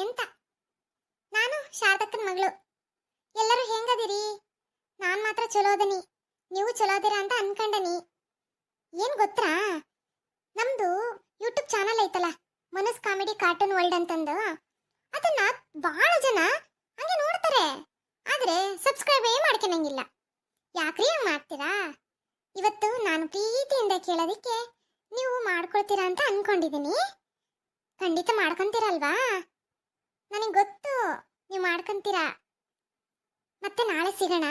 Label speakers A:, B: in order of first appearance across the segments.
A: ಅಂತ. ನಾನು ಶಾರದಕ್ಕನ ಮಗಳು. ಎಲ್ಲರೂ ಹೆಂಗದಿರಿ? ನಾನ್ ಮಾತ್ರ ಚಲೋ ಅದನಿ, ನೀವು ಚಲೋ ಅದೀರಾ ಅಂತ ಅನ್ಕೊಂಡನಿ. ಏನ್ ಗೊತ್ತಾ, ನಮ್ದು ಯೂಟ್ಯೂಬ್ ಚಾನಲ್ ಐತಲ್ಲ, ಮನಸ್ ಕಾಮಿಡಿ ಕಾರ್ಟೂನ್ ವರ್ಲ್ಡ್ ಅಂತಂದು, ಅದನ್ನ ಬಹಳ ಜನ ಹಂಗೆ ನೋಡ್ತಾರೆ, ಆದ್ರೆ ಸಬ್ಸ್ಕ್ರೈಬೇ ಮಾಡ್ಕೊಳಂಗಿಲ್ಲ. ಯಾಕ್ರಿ ಹಂಗ್ ಮಾಡ್ತೀರಾ? ಇವತ್ತು ನಾನು ಪ್ರೀತಿಯಿಂದ ಕೇಳೋದಿಕ್ಕೆ ನೀವು ಮಾಡ್ಕೊಳ್ತೀರಾ ಅಂತ ಅನ್ಕೊಂಡಿದ್ದೀನಿ. ಖಂಡಿತ ಮಾಡ್ಕೊಂತೀರಲ್ವಾ? ನನಗೆ ಗೊತ್ತು ನೀವು ಮಾಡ್ಕೊಂತೀರಾ. ಮತ್ತೆ ನಾಳೆ ಸಿಗೋಣ.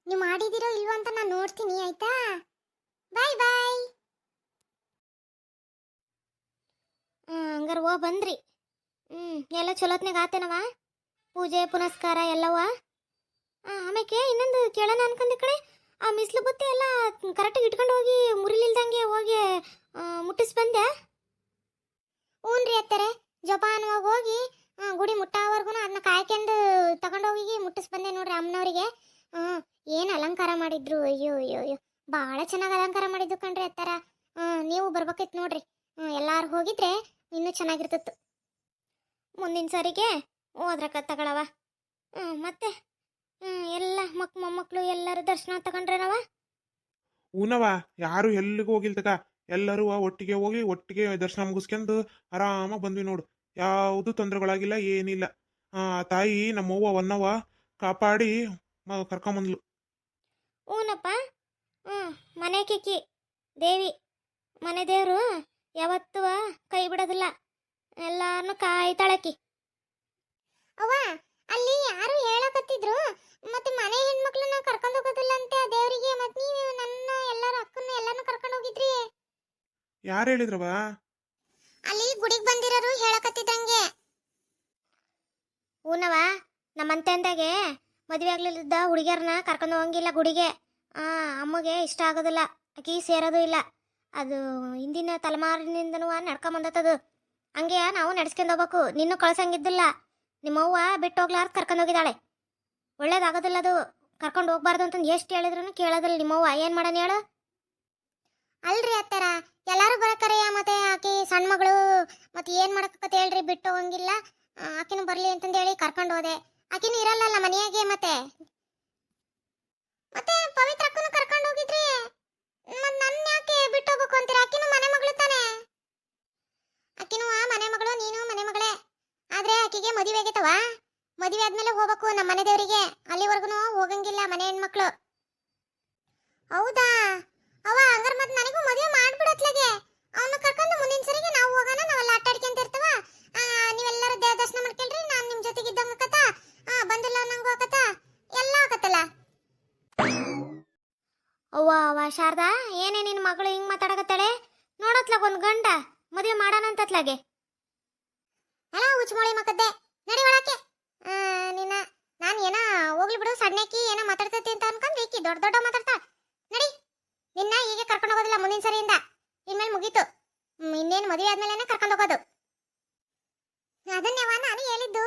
A: ನೀವು ಮಾಡಿದಿರೋ ಇಲ್ವೋ ಅಂತ ನಾನು ನೋಡ್ತೀನಿ, ಆಯ್ತಾ? ಬಾಯ್ ಬಾಯ್. ಹಂಗಾರ ಬಂದ್ರಿ. ಎಲ್ಲ ಚಲೋತ್ನಾಗ ಆತೇನವ? ಪೂಜೆ ಪುನಸ್ಕಾರ ಎಲ್ಲವ? ಆಮೇಲೆ ಇನ್ನೊಂದು ಕೇಳೋಣ ಅನ್ಕೊಂಡಿ ಕಡೆ, ಆ ಮಿಸ್ಲು ಬುತ್ತಿ ಎಲ್ಲ ಕರೆಕ್ಟಾಗಿ ಇಟ್ಕೊಂಡು ಹೋಗಿ ಮುರಿಲಿಲ್ದಂಗೆ ಹೋಗಿ ಮುಟ್ಟಿಸ್ ಬಂದೆ. ಹ್ಞೂನ್ರಿ ಅತ್ತಾರೆ, ಜೋಪಾನವಾಗಿ ಹೋಗಿ ಗುಡಿ ಮುಟ್ಟಾವರೆಗೂ ಅದನ್ನ ಕಾಯ್ಕೊಂಡು ತಗೊಂಡೋಗಿ ಮುಟ್ಟಿಸ್ ಬಂದೆ ನೋಡ್ರಿ ಅಮ್ಮನವ್ರಿಗೆ. ಏನು ಅಲಂಕಾರ ಮಾಡಿದ್ರು! ಅಯ್ಯೋ ಅಯ್ಯೋ ಅಯ್ಯೋ, ಭಾಳ ಚೆನ್ನಾಗಿ ಅಲಂಕಾರ ಮಾಡಿದ್ದು ಕಣ್ರಿ ಅತ್ತಾರ. ನೀವು ಬರ್ಬೇಕಿತ್ತು ನೋಡ್ರಿ. ಎಲ್ಲಾರು ಹೋಗಿದ್ರೆ ಇನ್ನೂ ಚೆನ್ನಾಗಿರ್ತಿತ್ತು. ಮುಂದಿನ ಸಾರಿಗೆ ಹೋದ್ರಕ್ಕ ತಗೊಳವ. ಮತ್ತೆ ಎಲ್ಲ ಮೊಮ್ಮಕ್ಕಳು ಎಲ್ಲರೂ ದರ್ಶನ ತಗೊಂಡ್ರೇನವ?
B: ಹೂನವ, ಯಾರು ಎಲ್ಲಿಗೂ ಹೋಗಿಲ್ತಕ, ಎಲ್ಲರೂ ಒಟ್ಟಿಗೆ ಹೋಗಿ ಒಟ್ಟಿಗೆ ದರ್ಶನ ಮುಗಿಸ್ಕೊಂಡು ಆರಾಮಾಗಿ ಬಂದ್ವಿ ನೋಡು. ಯಾವುದು ತೊಂದರೆಗಳಾಗಿಲ್ಲ, ಏನಿಲ್ಲ. ತಾಯಿ ನಮ್ಮವ್ವ ಹೊನ್ನವ್ವ ಕಾಪಾಡಿ ಕರ್ಕೊಂಬಂದ್ಲು.
A: ಹೂನಪ್ಪ. ಮನೆ ಕಿಕ್ಕಿ ದೇವಿ, ಮನೆ ದೇವರು ಯಾವತ್ತೂ ಕೈ ಬಿಡೋದಿಲ್ಲ, ಎಲ್ಲಾರನ್ನು ಕಾಯ್ತಾಳಕಿ. ಅವ್ವ, ಅಲ್ಲಿ ಯಾರು ಹೇಳಕತ್ತಿದ್ರು, ಮತ್ತೆ ಮನೆ ಹೆಣ್ಮಕ್ಳನ್ನ ಕರ್ಕೊಂಡು ಹೋಗೋದಿಲ್ಲ ಅಂತೆ ಆ ದೇವರಿಗೆ. ಮತ್ತೆ ನೀವು ನನ್ನ ಎಲ್ಲರ ಅಕ್ಕನ್ನ ಎಲ್ಲಾನು ಕರ್ಕೊಂಡು ಹೋಗಿದ್ರಿ.
B: ಯಾರು ಹೇಳಿದ್ರವ?
A: ಅಲ್ಲಿ ಗುಡಿಗೆ ಬಂದಿರೋರು ಹೇಳಕತ್ತಿದ್ದಂಗೆ. ಹೂನವ, ನಮ್ಮಂತೆಂದಾಗೆ ಮದುವೆ ಆಗ್ಲಿಲ್ಲದ ಹುಡುಗಿಯರನ್ನ ಕರ್ಕೊಂಡು ಹೋಗಂಗಿಲ್ಲ ಗುಡಿಗೆ. ಅಮ್ಮಗೆ ಇಷ್ಟ ಆಗೋದಿಲ್ಲ, ಆಕಿ ಸೇರೋದು ಇಲ್ಲ. ಅದು ಹಿಂದಿನ ತಲೆಮಾರಿನಿಂದನೂ ನಡ್ಕೊಂಬಂದತ್ತದು. ಹಂಗೆ ನಾವು ನಡ್ಸ್ಕೊಂಡು ಹೋಗ್ಬೇಕು. ನಿನ್ನೂ ಕಳ್ಸಂಗಿದ್ದಿಲ್ಲ. ನಿಮ್ಮವ್ವ ಬಿಟ್ಟು ಹೋಗ್ಲಾರ್ದು ಕರ್ಕೊಂಡು ಹೋಗಿದ್ದಾಳೆ. ಒಳ್ಳೇದಾಗೋದಿಲ್ಲ ಅದು, ಕರ್ಕೊಂಡು ಹೋಗ್ಬಾರ್ದು ಅಂತಂದು ಎಷ್ಟು ಹೇಳಿದ್ರು ಕೇಳೋದಿಲ್ಲ ನಿಮ್ಮವ್ವ. ಏನು ಮಾಡೋಣ ಹೇಳು? ಅಲ್ರಿ ಅತ್ತಾರ, ಎಲ್ಲರೂ ಬರಕರೆ, ಮತ್ತೆ ಆಕಿ ಸಣ್ಣ ಮಗಳು, ಮತ್ತೆ ಏನು ಮಾಡಕತ್ತೆ ಹೇಳ್ರಿ? ಬಿಟ್ಟು ಹೋಗಂಗಿಲ್ಲ, ಆಕಿನೂ ಬರಲಿ ಅಂತಂದು ಹೇಳಿ ಕರ್ಕೊಂಡು ಹೋದೆ. ಆಕಿನೂ ಇರಲ್ಲಲ್ಲ ಮನೆಯಾಗೆ. ಮತ್ತೆ ಪವಿತ್ರ ಅಕ್ಕನೂ ಕರ್ಕೊಂಡು ಹೋಗಿದ್ರಿ, ಮತ್ತೆ ನನ್ನ ಯಾಕೆ ಬಿಟ್ಟು ಹೋಗ್ಬೇಕು ಅಂತೀರ? ಆಕಿನೂ ಮನೆ ಮಗಳು ತಾನೆ. ಆಕಿನೂ ಮನೆ ಮಗಳು, ನೀನು ಮನೆ ಮಗಳೇ. ಆದ್ರೆ ಆಕಿಗೆ ಮದುವೆ ಆಗೈತವ. ಮದುವೆ ಆದ್ಮೇಲೆ ಹೋಗ್ಬೇಕು ನಮ್ಮ ಮನೆ ದೇವರಿಗೆ. ಅಲ್ಲಿವರೆಗೂ ಹೋಗಂಗಿಲ್ಲ ಮನೆ ಹೆಣ್ಮಕ್ಳು. ಹೌದಾ ಅವ? ಹಂಗಾರ ಮತ್ತೆ ನನಗೂ ಮದುವೆ ಮಾಡ್ಬಿಡತ್ಲಾಗೆ. ಅವನು ಕರ್ಕೊಂಡು ಮುಂದಿನ ಸರಿಗೆ ನಾವು ಹೋಗೋಣ. ನಾವೆಲ್ಲ ಆಟ ಆಡ್ಕೊಂತ ಇರ್ತವ. ನೀವೆಲ್ಲರೂ ದೇವ ದರ್ಶನ ಮಾಡ್ಕೊಳ್ರಿ, ನಾನು ನಿಮ್ಮ ಜೊತೆಗೆ ಇದ್ದಂಗ ಆಕತ್ತ. ಬಂದಿಲ್ಲ ನಂಗೂ ಆಕತ್ತ, ಎಲ್ಲ ಆಕತ್ತಲ್ಲ. ಅವ್ವ ಶಾರದಾ, ಏನೇ ನಿನ್ನ ಮಗಳು ಹಿಂಗ್ ಮಾತಾಡಕತ್ತಾಳೆ? ನೋಡತ್ಲಾಗ ಒಂದು ಗಂಡ ಮದುವೆ ಮಾಡೋಣ ಅಂತತ್ಲಾಗೆ. ಎಲ್ಲ ಉಚ್ಮೋಳಿ ಮಕ್ಕದ್ದೆ, ನಡಿ ಒಳಕ್ಕೆ. ನಿನ್ನ ನಾನು ಏನ ಹೋಗ್ಲಿ ಬಿಡು, ಸಣ್ಣಕ್ಕಿ ಏನೋ ಮಾತಾಡ್ತೈತಿ ಅಂತ ಅನ್ಕೊಂಡು ಈಕಿ ದೊಡ್ಡ ದೊಡ್ಡ ಮಾತಾಡ್ತಾ. ನಡಿ, ನಿನ್ನ ಹೀಗೆ ಕರ್ಕೊಂಡು ಹೋಗೋದಿಲ್ಲ ಮುಂದಿನ ಸರಿಯಿಂದ. ಇನ್ಮೇಲೆ ಮುಗೀತು. ಇನ್ನೇನು ಮದುವೆ ಆದ್ಮೇಲೆ ಕರ್ಕೊಂಡು ಹೋಗೋದು. ಅದನ್ನೇವ ನಾನು ಹೇಳಿದ್ದು.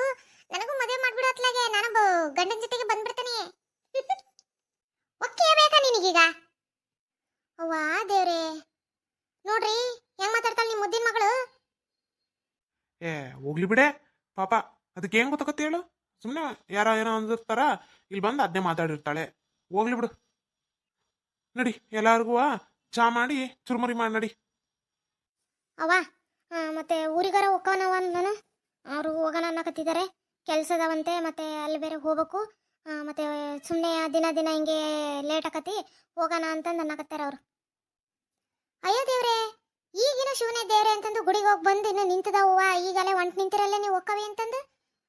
A: ನನಗೂ ಮದುವೆ ಮಾಡ್ಬಿಡು ಅತ್ಲಾಗೆ, ನಾನು ಗಂಡನ ಜೊತೆಗೆ ಬಂದ್ಬಿಡ್ತೀನಿ. ಒಕ್ಕೆ ಬೇಕಾ ನಿನಗೀಗ? ಅವ್ವ ದೇವ್ರೇ, ನೋಡ್ರಿ ಹೆಂಗ್ ಮಾತಾಡ್ತಾಳೆ ನಿಮ್ಮ ಮುದ್ದಿನ ಮಗಳು.
B: ಹೋಗ್ಲಿ ಬಿಡೆ ಪಾಪ, ಅದಕ್ಕೆ ಹೆಂಗ್ ಗೊತ್ತಾಗತ್ತೆ ಹೇಳು? ಸುಮ್ಮನೆ ಯಾರ ಏನೋ ಅಂದಿರ್ತಾರ, ಇಲ್ಲಿ ಬಂದು ಅದನ್ನೇ ಮಾತಾಡಿರ್ತಾಳೆ. ಹೋಗ್ಲಿ ಬಿಡು. ನಡಿ, ಎಲ್ಲಾರ್ಗೂ ಚಾ ಮಾಡಿ ಚುರುಮುರಿ ಮಾಡಿ ನಡಿ.
A: ಅವ್ವ, ಮತ್ತೆ ಊರಿಗಾರ ಹೋಗೋಣವ ನಾನು. ಅವರು ಹೋಗೋಣ ಅನ್ನಕತ್ತಿದ್ದಾರೆ, ಕೆಲ್ಸದವಂತೆ. ಮತ್ತೆ ಅಲ್ಲಿ ಬೇರೆ ಹೋಗ್ಬೇಕು. ಮತ್ತೆ ಸುಮ್ಮನೆ ದಿನ ದಿನ ಹಿಂಗೆ ಲೇಟ್ ಆಕತಿ, ಹೋಗೋಣ ಅಂತಂದು ಅನ್ನಕತ್ತಾರ ಅವರು. ಅಯ್ಯೋ ದೇವ್ರೆ, ಈಗಿನ ಶಿವನೇ ದೇವ್ರೆ ಅಂತಂದು ಗುಡಿಗೆ ಹೋಗಿ ಬಂದು ಇನ್ನು ನಿಂತದವ್ವ. ಈಗಲೇ ಒಂಟು ನಿಂತಿರಲ್ಲೇ ನೀವು ಒಕ್ಕವಿ ಅಂತಂದು.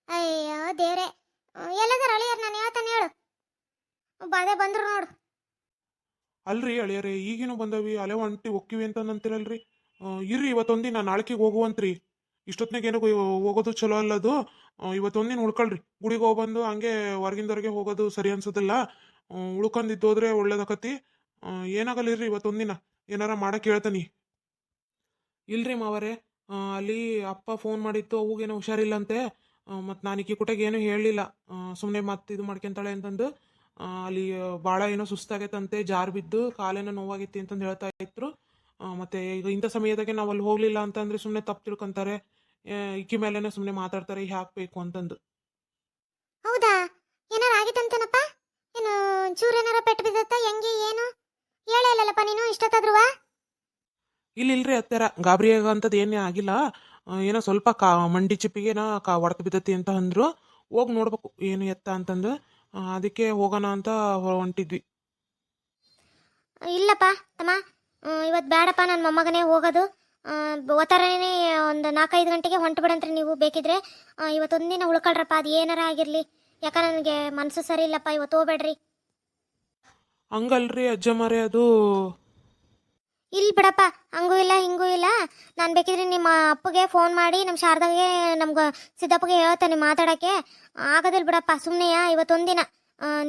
A: ಅಯ್ಯೋ ದೇವ್ರೆ, ಎಲ್ಲದಾರ ಅಳಿಯರ್? ನಾನು ಹೇಳ್ತಾನೆ ಹೇಳು. ಬಾಧೆ ಬಂದ್ರು ನೋಡು.
B: ಅಲ್ರಿ ಅಳಿಯರೇ, ಈಗೇನು ಬಂದವಿ, ಅಲೆ ಒಂಟಿ ಒಕ್ಕಿವಿ ಅಂತ ಅಂತಿರಲ್ರಿ. ಇರ್ರಿ, ಇವತ್ತೊಂದಿನ ನಾಳೆಗೆ ಹೋಗುವಂತ್ರಿ. ಇಷ್ಟೊತ್ತಿನಾಗ ಏನೋ ಹೋಗೋದು ಚಲೋ ಅಲ್ಲದು. ಇವತ್ತೊಂದಿನ ಉಳ್ಕೊಳ್ರಿ. ಗುಡಿಗೆ ಹೋಗ್ಬಂದು ಹಂಗೆ ಹೊರಗಿಂದವ್ರಿಗೆ ಹೋಗೋದು ಸರಿ ಅನ್ಸೋದಿಲ್ಲ. ಉಳ್ಕೊಂಡಿದ್ದೋದ್ರೆ ಒಳ್ಳೇದಾಕತಿ. ಏನಾಗಲ್ಲ ಇರ್ರಿ, ಇವತ್ತೊಂದಿನ ಏನಾರ ಮಾಡಕ್ಕೆ ಹೇಳ್ತಾನಿ. ಇಲ್ರಿ ಮಾವರೇ, ಅಲ್ಲಿ ಅಪ್ಪ ಫೋನ್ ಮಾಡಿತ್ತು, ಅವಾಗೇನೋ ಹುಷಾರಿಲ್ಲಂತೆ. ಮತ್ತು ನಾನು ಈಕಿ ಕುಟಗೆ ಏನೂ ಹೇಳಲಿಲ್ಲ, ಸುಮ್ಮನೆ ಮತ್ತೆ ಇದು ಮಾಡ್ಕೊಂತಾಳೆ ಅಂತಂದು. ಅಲ್ಲಿ ಭಾಳ ಏನೋ ಸುಸ್ತಾಗೈತಂತೆ, ಜಾರು ಬಿದ್ದು ಕಾಲೇನೋ ನೋವಾಗಿತ್ತು ಅಂತಂದು ಹೇಳ್ತಾ ಇದ್ರು. ಮತ್ತು ಈಗ ಇಂಥ ಸಮಯದಾಗೆ ನಾವು ಅಲ್ಲಿ ಹೋಗಲಿಲ್ಲ ಅಂತಂದರೆ ಸುಮ್ಮನೆ ತಪ್ಪು ತಿಳ್ಕೊತಾರೆ. ಇಕ್ಕಿ ಮೇಲೆನೆ ಸುಮ್ಮನೆ ಮಾತಾಡ್ತಾರೆ ಹಾಕ್ಬೇಕು ಅಂತಂದು.
A: ಹೌದಾ, ಏನಾರ ಆಗಿತ್ತಂತನಪ್ಪ? ಏನು ಚೂರು ಏನಾರ ಪೆಟ್ಟು ಬಿದ್ದತ್ತ? ಹೆಂಗೆ ಏನು ಹೇಳೇ ಇಲ್ಲಲ್ಲಪ್ಪ ನೀನು ಇಷ್ಟೊತ್ತಾದ್ರುವ?
B: ಇಲ್ರಿ ಅತ್ತಾರ, ಗಾಬರಿ ಆಗಂಥದ್ದು ಏನೇ ಆಗಿಲ್ಲ. ಏನೋ ಸ್ವಲ್ಪ ಮಂಡಿ ಚಿಪ್ಪಿಗೆನ ಹೊಡೆದು ಬಿದ್ದತಿ ಅಂತ ಅಂದ್ರು. ಹೋಗಿ ನೋಡ್ಬೇಕು ಏನು ಎತ್ತ ಅಂತಂದು. ಅದಕ್ಕೆ ಹೋಗೋಣ ಅಂತ ಹೊಂಟಿದ್ವಿ.
A: ಇಲ್ಲಪ್ಪ ತಮ್ಮ, ಇವತ್ತು ಬೇಡಪ್ಪ, ನನ್ನ ಮೊಮ್ಮಗನೇ ಹೋಗೋದು. ಒತ್ತಾರನೇ ಒಂದು 4-5 ಗಂಟೆಗೆ ಹೊಂಟು ಬಿಡಂತ್ರಿ ನೀವು ಬೇಕಿದ್ರೆ. ಇವತ್ತೊಂದಿನ ಉಳ್ಕೊಳ್ರಪ್ಪ, ಅದು ಏನಾರ ಆಗಿರಲಿ. ಯಾಕಂದ್ರೆ ನನಗೆ ಮನಸ್ಸು ಸರಿ ಇಲ್ಲಪ್ಪ, ಇವತ್ತು ಹೋಗ್ಬೇಡ್ರಿ.
B: ಹಂಗಲ್ರಿ ಅಜ್ಜಮ್ಮರೇ, ಅದು
A: ಇಲ್ಲಿ ಬಿಡಪ್ಪ, ಹಂಗೂ ಇಲ್ಲ ಹಿಂಗೂ ಇಲ್ಲ. ನಾನು ಬೇಕಿದ್ರೆ ನಿಮ್ಮ ಅಪ್ಪಗೆ ಫೋನ್ ಮಾಡಿ ನಮ್ಮ ಶಾರದಾಗೆ ನಮ್ಗೆ ಸಿದ್ದಪ್ಪಗೆ ಹೇಳ್ತಾನೆ ಮಾತಾಡೋಕ್ಕೆ. ಆಗೋದಿಲ್ಲ ಬಿಡಪ್ಪ, ಸುಮ್ಮನೆಯ ಇವತ್ತೊಂದಿನ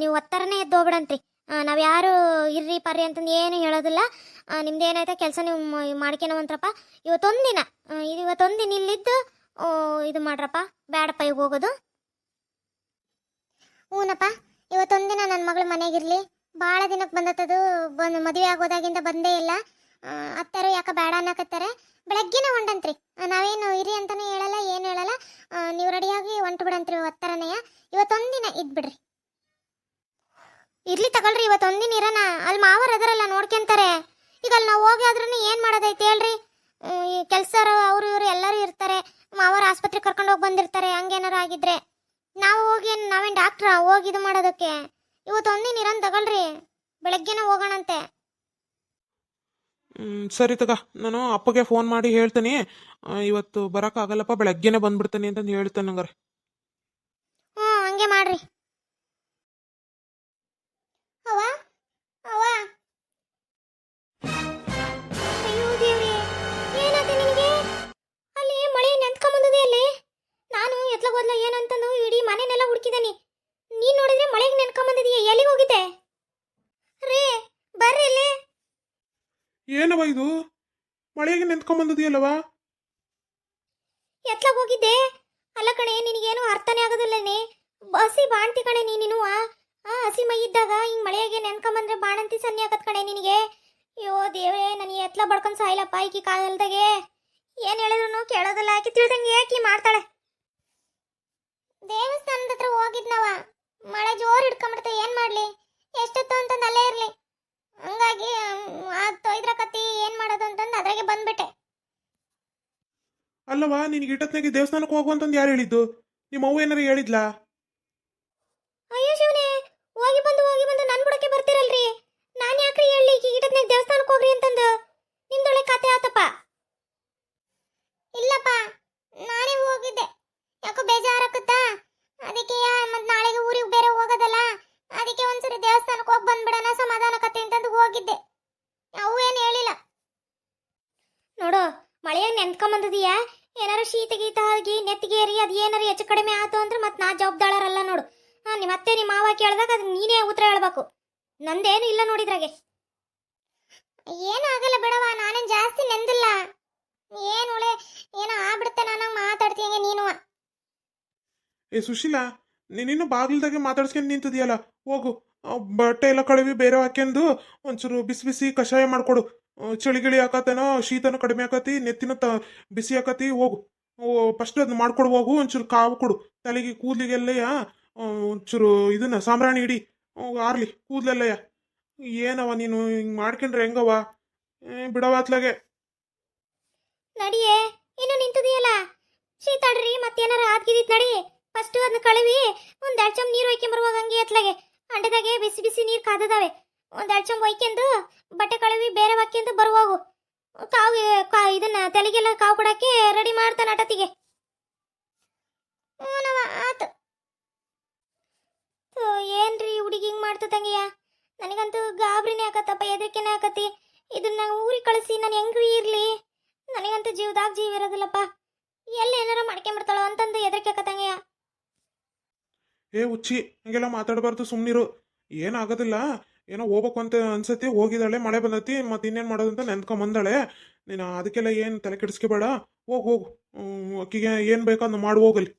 A: ನೀವು ಒತ್ತರನೇ ಎದ್ದು ಹೋಗ್ಬಿಡಂತ್ರಿ. ನಾವು ಯಾರು ಇರ್ರಿ ಪರ್ರಿ ಅಂತಂದು ಏನು ಹೇಳೋದಿಲ್ಲ. ನಿಮ್ದು ಏನಾಯ್ತಾ ಕೆಲಸ ನೀವು ಮಾಡ್ಕೊನವಂತ್ರಪ್ಪ. ಇವತ್ತೊಂದಿನ ಇಲ್ಲಿದ್ದು ಇದು ಮಾಡ್ರಪ್ಪ, ಬೇಡಪ್ಪ ಈಗ ಹೋಗೋದು. ಹ್ಞೂನಪ್ಪ, ಇವತ್ತೊಂದಿನ ನನ್ನ ಮಗಳು ಮನೆಗಿರ್ಲಿ. ಭಾಳ ದಿನಕ್ಕೆ ಬಂದತ್ತದು, ಮದುವೆ ಆಗೋದಾಗಿಂದ ಬಂದೇ ಇಲ್ಲ. ಅತ್ತಾರು ಯಾಕೆ ಬೇಡ ಅನ್ನಕತ್ತಾರೆ. ಬೆಳಗ್ಗೆನೇ ಹೊಂಟಂತ್ರಿ. ನಾವೇನು ಇರಿ ಅಂತಾನೆ ಹೇಳಲ್ಲ, ಏನು ಹೇಳಲ್ಲ. ನೀವು ರೆಡಿಯಾಗಿ ಹೊಂಟು ಬಿಡಂತ್ರಿ ಒತ್ತರನೆಯ. ಇವತ್ತೊಂದಿನ ಇದ್ಬಿಡ್ರಿ. ಇರ್ಲಿ ತಗೊಳ್ರಿ, ಇವತ್ತೊಂದಿನ ಇರೋಣ. ಅಲ್ಲಿ ಮಾವರು ಅದರಲ್ಲ ನೋಡ್ಕೊಂತಾರೆ. ಈಗ ಅಲ್ಲಿ ನಾವು ಹೋಗಿ ಆದ್ರೂ ಏನು ಮಾಡೋದೈತೆ ಹೇಳ್ರಿ? ಈ ಕೆಲಸರು ಅವರು ಇವರು ಎಲ್ಲರೂ ಇರ್ತಾರೆ. ಮಾವರು ಆಸ್ಪತ್ರೆಗೆ ಕರ್ಕೊಂಡು ಹೋಗಿ ಬಂದಿರ್ತಾರೆ. ಹಂಗೇನಾರು ಆಗಿದ್ರೆ ನಾವು ಹೋಗಿ ನಾವೇನು ಡಾಕ್ಟ್ರಾ ಹೋಗಿ ಇದು ಮಾಡೋದಕ್ಕೆ? ಇವತ್ತೊಂದಿನ ಇರೋನ್ ತಗೊಳ್ರಿ, ಬೆಳಗ್ಗೆನೇ ಹೋಗೋಣಂತೆ.
B: ಸರಿ ತಗ, ನಾನು ಅಪ್ಪಗೆ ಫೋನ್ ಮಾಡಿ ಹೇಳ್ತೀನಿ. ಇವತ್ತು ಬರೋಕ್ಕಾಗಲ್ಲಪ್ಪ, ಬೆಳಗ್ಗೆನೆ ಬಂದ್ಬಿಡ್ತಾನೆ ಅಂತಂದು ಹೇಳ್ತಾನೆ ನಂಗಾರೆ.
A: ಹಂಗೆ ಮಾಡ್ರಿ. ಅವ್ವ ಅವ್ವ, ಅಯ್ಯೋ ದೇವ್ರಿ, ಏನಾಯ್ತು ನಿನಗೆ? ಅಲ್ಲಿ ಮಳೆ ನೆಂತ್ಕೊಂಬಂದಿದೆ. ಅಲ್ಲಿ ನಾನು ಎತ್ಲಾಗೋದ್ಲ ಏನಂತಂದು ಇಡೀ ಮನೆನೆಲ್ಲ ಹುಡುಕಿದಾನಿ. ನೀನ್ ನೋಡಿದ್ರೆ ಮಳೆಗೆ ನೆನ್ಕೊಂಬಂದಿದೀಯ. ಎಲ್ಲಿಗೆ ಹೋಗಿದ್ದೆ ರೀ? ಬರ್ರಿ ಇಲ್ಲಿ.
B: ಏನವ ಇದು, ಮಳೆಗೆ ನಿಂತ್ಕೊಂಬಂದಿದೆಯಲ್ಲವ?
A: ಎತ್ಲಾಗ ಹೋಗಿದ್ದೆ? ಅಲ್ಲ ಕಣೆ, ನಿನಗೇನು ಅರ್ಥನೇ ಆಗೋದಿಲ್ಲನೇ. ಹಸಿ ಬಾಣ್ತಿ ಕಣೆ ನೀನು. ಹಸಿ ಮೈ ಇದ್ದಾಗ ಹಿಂಗ್ ಮಳೆಗೆ ನೆನ್ಕೊಂಬಂದ್ರೆ ಬಾಣಂತಿ ಸನ್ನಿ ಆಗತ್ ಕಣೆ ನಿನಗೆ. ಅಯ್ಯೋ ದೇವ್ರೆ, ನನಗೆ ಎತ್ಲ ಬಡ್ಕೊಂಡ್ ಸಾಯಿಲ್ಲಪ್ಪ ಈಕಿ ಕಾಲದಾಗೆ. ಏನ್ ಹೇಳಿದ್ರು ಕೇಳೋದಿಲ್ಲ. ಆಕಿ ತಿಳ್ದಂಗೆ ಯಾಕಿ ಮಾಡ್ತಾಳೆ. ದೇವಸ್ಥಾನದ ಹತ್ರ ಹೋಗಿದ್ನವ, ಮಳೆ ಜೋರು ಹಿಡ್ಕೊಂಡ್ಬಿಡ್ತೆ. ಏನ್ ಮಾಡ್ಲಿ, ಎಷ್ಟೊತ್ತು ಅಂತಂದು ಅಲ್ಲೇ ಇರ್ಲಿ. ಹಂಗಾಗಿ ತೊಯ್ದ್ರ ಕತ್ತಿ ಏನ್ ಮಾಡೋದು ಅಂತಂದು ಅದ್ರಾಗೆ ಬಂದ್ಬಿಟ್ಟೆ.
B: ಅಲ್ಲವಾ, ನಿನ್ಗೆ ಇಟ್ಟತ್ನಾಗೆ ದೇವಸ್ಥಾನಕ್ಕೆ ಹೋಗು ಅಂತಂದು ಯಾರು ಹೇಳಿದ್ದು? ನಿಮ್ಮ ಅವ್ವ ಏನಾರು ಹೇಳಿದ್ಲಾ?
A: ಅಯ್ಯೋ ಶಿವನೇ, ಹೋಗಿ ಬಂದು ನನ್ ಬುಡಕ್ಕೆ ಬರ್ತಿರಲ್ರಿ. ನಾನ್ ಯಾಕ್ರಿ ಹೇಳಿ ಈಗಿಟತ್ನಾಗ ದೇವಸ್ಥಾನಕ್ಕೆ ಹೋಗ್ರಿ ಅಂತಂದು? ನಿಮ್ದೊಳೆ ಕತೆ ಆತಪ್ಪ. ಇಲ್ಲಪ್ಪ, ನಾನೇ ಹೋಗಿದ್ದೆ. ಯಾಕೋ ಬೇಜಾರಾಗುತ್ತಾ, ಅದಕ್ಕೆ ಮತ್ತೆ ನಾಳೆಗೆ ಊರಿಗೆ ಬೇರೆ ಹೋಗೋದಲ್ಲ, ಅದಕ್ಕೆ ಒಂದ್ಸರಿ ದೇವಸ್ಥಾನಕ್ಕೆ ಹೋಗಿ ಬಂದ್ಬಿಡೋಣ ಸಮಾಧಾನ ಕತೆ ಅಂತಂದು ಹೋಗಿದ್ದೆ. ಅವು ಏನು ಹೇಳಿಲ್ಲ ನೋಡು. ಮಳೆಯಾಗ ನೆನ್ಕೊಂಬಂದಿದೀಯಾ? ಏನಾರು ಶೀತ ಗೀತ ಆಗಿ ನೆತ್ತಿಗೇರಿ ಅದು ಏನಾರು ಹೆಚ್ಚು ಕಡಿಮೆ ಆಯ್ತು ಅಂದ್ರೆ ಮತ್ತೆ ನಾ ಜವಾಬ್ದಾರಲ್ಲ ನೋಡು. ಮತ್ತೆ ನಿಮ್ಮ ಮಾವ ಕೇಳಿದಾಗ ಅದು ನೀನೇ ಉತ್ತರ ಹೇಳ್ಬೇಕು. ನಂದೇನು ಇಲ್ಲ ನೋಡಿದ್ರಾಗೆ. ಏನು ಆಗಲ್ಲ ಬಿಡವ, ನಾನೇನು ಜಾಸ್ತಿ ನೆಂದಿಲ್ಲ. ಏನು ಉಳೆ ಏನೋ ಆಗ್ಬಿಡುತ್ತೆ, ನಾನು ಮಾತಾಡ್ತೀನಿ ನೀನು.
B: ಏ ಸುಶೀಲಾ, ನೀನಿನ್ನು ಬಾಗಿಲ್ದಾಗೆ ಮಾತಾಡ್ಸ್ಕೊಂಡು ನಿಂತಿದೆಯಲ್ಲ, ಹೋಗು. ಬಟ್ಟೆ ಎಲ್ಲ ಕಳುವಿ ಬೇರೆ ಹಾಕ್ಯಂದು ಒಂಚೂರು ಬಿಸಿ ಬಿಸಿ ಕಷಾಯ ಮಾಡಿಕೊಡು. ಚಳಿಗಿಳಿ ಹಾಕತ್ತೇನೋ, ಶೀತನೂ ಕಡಿಮೆ ಆಕತಿ, ನೆತ್ತಿನ ಬಿಸಿ ಆಕತಿ. ಹೋಗು, ಫಸ್ಟ್ ಅದನ್ನ ಮಾಡ್ಕೊಡು ಹೋಗು. ಒಂಚೂರು ಕಾವು ಕೊಡು ತಲೆಗೆ, ಕೂದಲಿಗೆಲ್ಲಯ್ಯ ಒಂಚೂರು ಇದನ್ನ ಸಾಂಬ್ರಾಣಿ ಇಡಿ, ಆರ್ಲಿ ಕೂದಲೆಲ್ಲಯ್ಯ. ಏನವ ನೀನು ಹಿಂಗೆ ಮಾಡ್ಕೊಂಡ್ರೆ ಹೆಂಗವ? ಬಿಡವ ಅತ್ಲಾಗೆ
A: ನಡಿಯೇ. ಇನ್ನು ನಿಂತಿದೆಯಲ್ಲ, ಶೀತಾಡ್ರಿ ಮತ್ತೇನಾರ ಆದ್ಗಿದಿತ್. ನಡಿ, ಫಸ್ಟ್ ಅದನ್ನ ಕಳುವಿ ಒಂದೆರಡು ಚಮ್ ನೀರು ಒಯ್ಕೊಂಬರುವಾಗ ಹಂಗೆ ಎತ್ಲಾಗೆ ಅಂಡದಾಗೆ ಬಿಸಿ ಬಿಸಿ ನೀರು ಕಾದದಾವೆ. ಒಂದೆರಡು ಚಮ್ ಒಯ್ಕೊಂಡು ಬಟ್ಟೆ ಕಳುವಿ ಬೇರೆ ಹಾಕ್ಯಂದು ಬರುವಾಗು. ಇದನ್ನ ತಲೆಗೆಲ್ಲ ಕಾವು ಕೊಡಕ್ಕೆ ರೆಡಿ ಮಾಡ್ತಾನೆ ಅಟತಿಗೆ. ಆತು. ಏನ್ರಿ ಹುಡುಗಿ ಹಿಂಗೆ ಮಾಡ್ತದಂಗೆಯ? ನನಗಂತೂ ಗಾಬರಿನೇ ಆಕತ್ತಪ್ಪ, ಹೆದರಿಕೆನೇ ಆಕತಿ. ಇದನ್ನ ಊರಿಗೆ ಕಳಿಸಿ ನಾನು ಹೆಂಗ್ರಿ ಇರ್ಲಿ? ನನಗಂತೂ ಜೀವದಾಗ ಜೀವ ಇರೋದಿಲ್ಲಪ್ಪ. ಎಲ್ಲಿ ಏನಾರ ಮಾಡ್ಕೊಂಬಿಡ್ತಾಳೋ ಅಂತಂದು ಹೆದರಿಕೆ ಆಕತ್ತಂಗೆಯ.
B: ಏ ಹುಚ್ಚಿ, ಹಂಗೆಲ್ಲ ಮಾತಾಡಬಾರ್ದು, ಸುಮ್ಮನಿರು. ಏನಾಗೋದಿಲ್ಲ. ಏನೋ ಹೋಗ್ಬೇಕು ಅಂತ ಅನ್ಸತಿ, ಹೋಗಿದ್ದಾಳೆ, ಮಳೆ ಬಂದತಿ, ಮತ್ತೆ ಇನ್ನೇನು ಮಾಡೋದಂತ ನೆನ್ಕೊಂಬಂದಾಳೆ. ನೀನು ಅದಕ್ಕೆಲ್ಲ ಏನು ತಲೆ ಕೆಡಿಸ್ಕೋಬೇಡ. ಹೋಗು. ಅಕ್ಕಿಗೆ ಏನು ಬೇಕೋ ಅದನ್ನ ಮಾಡಿ ಹೋಗಲಿ.